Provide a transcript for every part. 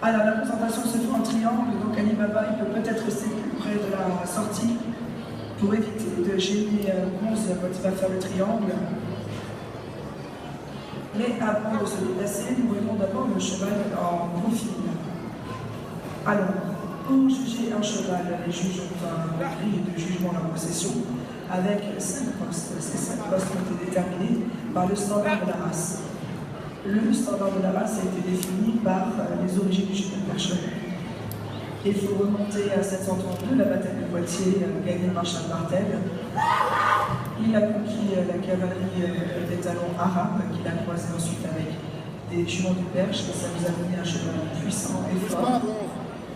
Alors la présentation se fait en triangle, donc Ali Baba il peut peut-être rester plus près de la sortie pour éviter de gêner Bronze quand il va faire le triangle. Mais avant de se déplacer, nous voyons d'abord le cheval en profil. Alors, pour juger un cheval, les juges ont un grille de jugement de la possession avec 5 postes. Ces 5 postes ont été déterminés par le standard de la race. Le standard de la race a été défini par les origines du cheval percheron. Il faut remonter à 732, la bataille de Poitiers gagnée par Charles Martel. Il a conquis la cavalerie des talons arabes, qu'il a croisé ensuite avec des juments du Perche, et ça nous a donné un cheval puissant et fort,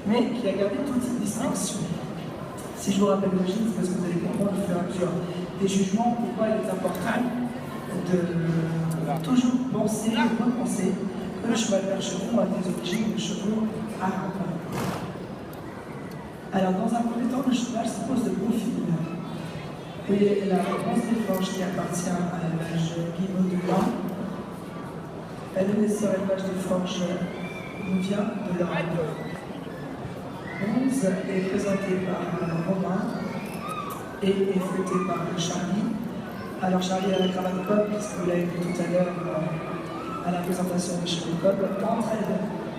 mais qui a gardé toute cette distinction. Si je vous rappelle l'origine, c'est parce que vous allez comprendre au fur et à mesure des jugements pourquoi il est important de toujours penser, de repenser que le cheval percheron a des origines de chevaux arabes. Alors, dans un premier temps, le cheval se pose de profil. Et la bronze des Forges qui appartient à l'élevage Guimau de Lan. Le naisseur élevage des Forges nous vient de l'Europe. Bronze est présenté par Romain et est fouetté par Charlie. Alors Charlie a la cravate cob, puisqu'il l'a vu tout à l'heure à la présentation des chevaux cob, entraide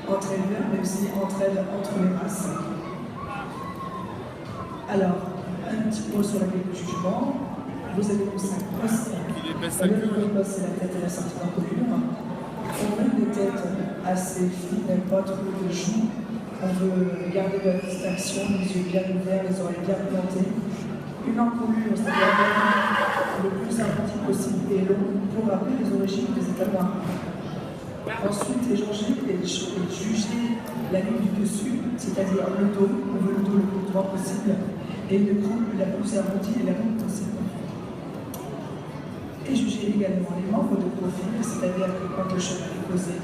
entre elles, mais aussi entraide entre les races. Alors, un petit mot sur la grille de jugement. Vous avez donc 5 postes. Le premier poste, c'est la tête et la sortie d'encolure. On veut des têtes assez fines, pas trop de joues. On veut garder la distinction, les yeux bien ouverts, les oreilles bien plantées. Une encolure, c'est-à-dire le plus arrondi possible et long pour rappeler les origines des États noirs. Ensuite, échanger et juger la ligne du dessus, c'est-à-dire le dos. On veut le dos le plus droit possible et une croupe la plus arrondie et la longue possible. Et juger également les membres de profil, c'est-à-dire que quand le cheval est posé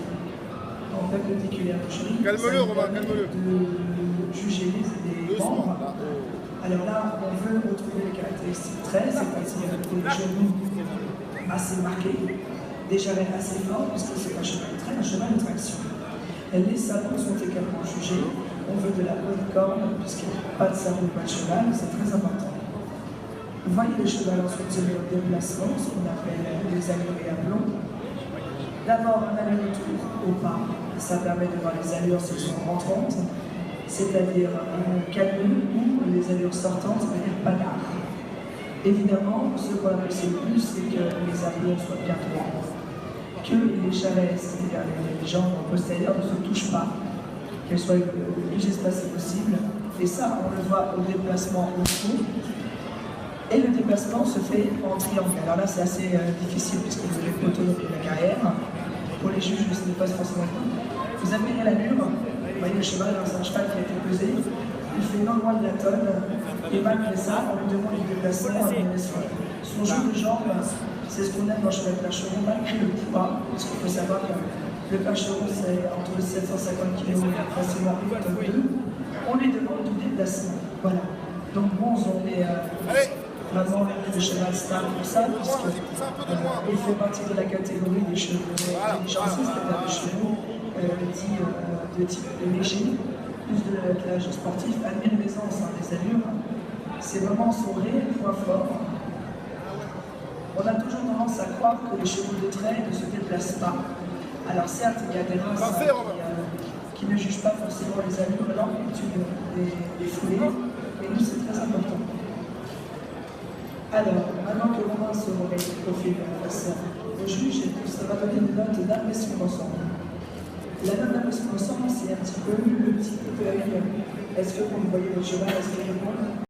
en perpendiculaire au cheval, calme-le, Romain, calme-le. De juger les membres. Alors là, on veut retrouver les caractéristiques traits, c'est-à-dire des genoux assez marqués, des jarrets assez forts, puisque c'est un cheval de train, un cheval de traction. Les sabots sont également jugés. On veut de la bonne corne, puisqu'il n'y a pas de sabot, pas de cheval, c'est très important. Vous voyez le cheval ensuite se met au déplacement, ce qu'on appelle les allures et aplomb. D'abord, un aller-retour au pas, ça permet de voir les allures si elles sont rentrantes, c'est-à-dire calme ou les allures sortantes, c'est-à-dire panard. Évidemment, ce qu'on apprécie le plus, c'est que les allures soient bien droites, que les jarrets, c'est-à-dire les jambes postérieures, ne se touchent pas, qu'elles soient le plus espacées possible. Et ça, on le voit au déplacement au fond. Et le déplacement se fait en triangle. Alors là, c'est assez difficile puisque vous avez autonome de la carrière. Pour les juges, ce n'est pas forcément bon. Vous admirez l'allure. Vous voyez le cheval, c'est un cheval qui a été pesé. Il fait non loin de la tonne. Et malgré ça, on lui demande de déplacer son jeu de jambes. C'est ce qu'on aime dans le cheval percheron, malgré le poids. Parce qu'il faut savoir que le percheron, c'est entre 750 kg et facilement 1 tonne 2. On lui demande du déplacement. Voilà. Donc Bronze, on est vraiment le cheval star pour ça, puisqu'il fait partie de la catégorie des chevaux chanceux, c'est-à-dire des chevaux de type léger, plus de l'attelage sportif, admire l'aisance, les allures. C'est vraiment son réel point fort. On a toujours tendance à croire que les chevaux de trait ne se déplacent pas. Alors certes, il y a des races qui ne jugent pas forcément les allures, l'amplitude des foulées, mais nous c'est très important. Alors, maintenant que Romain se remet le profil face au juge, ça va donner une note d'impression d'ensemble. La note d'impression d'ensemble, c'est un petit peu le petit peu de la vie. Est-ce que vous voyez votre cheval, est-ce qu'il répond?